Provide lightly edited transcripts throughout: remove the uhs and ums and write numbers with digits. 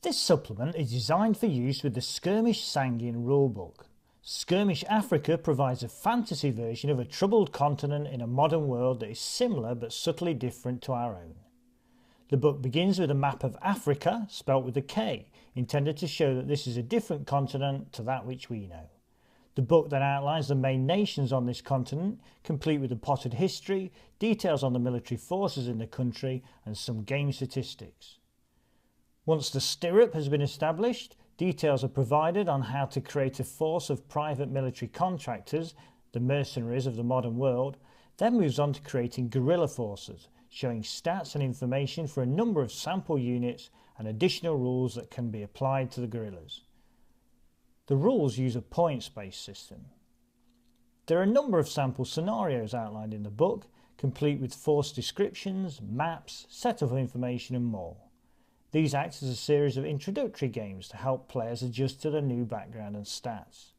This supplement is designed for use with the Skirmish Sangin rulebook. Skirmish Afrika provides a fantasy version of a troubled continent in a modern world that is similar but subtly different to our own. The book begins with a map of Africa, spelt with a K, intended to show that this is a different continent to that which we know. The book then outlines the main nations on this continent, complete with a potted history, details on the military forces in the country, and some game statistics. Once the sitrep has been established, details are provided on how to create a force of private military contractors, the mercenaries of the modern world, then moves on to creating guerrilla forces, showing stats and information for a number of sample units and additional rules that can be applied to the guerrillas. The rules use a points-based system. There are a number of sample scenarios outlined in the book, complete with force descriptions, maps, setup information and more. These act as a series of introductory games to help players adjust to the new background and stats.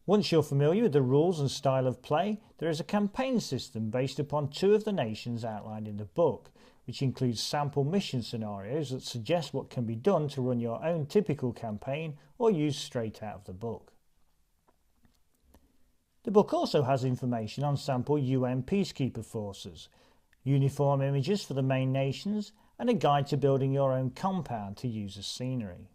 Once you're familiar with the rules and style of play, there is a campaign system based upon two of the nations outlined in the book, which includes sample mission scenarios that suggest what can be done to run your own typical campaign or use straight out of the book. The book also has information on sample UN peacekeeper forces, uniform images for the main nations, and a guide to building your own compound to use as scenery.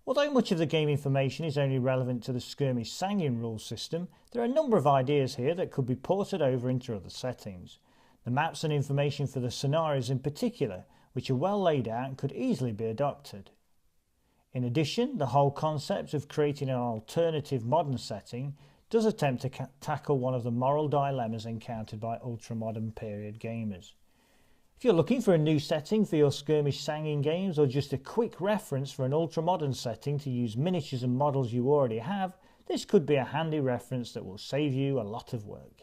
Although much of the game information is only relevant to the Skirmish Sangin rule system, there are a number of ideas here that could be ported over into other settings. The maps and information for the scenarios in particular, which are well laid out, could easily be adopted. In addition, the whole concept of creating an alternative modern setting does attempt to tackle one of the moral dilemmas encountered by ultra-modern period gamers. If you're looking for a new setting for your Skirmish Sangin games or just a quick reference for an ultra-modern setting to use miniatures and models you already have, this could be a handy reference that will save you a lot of work.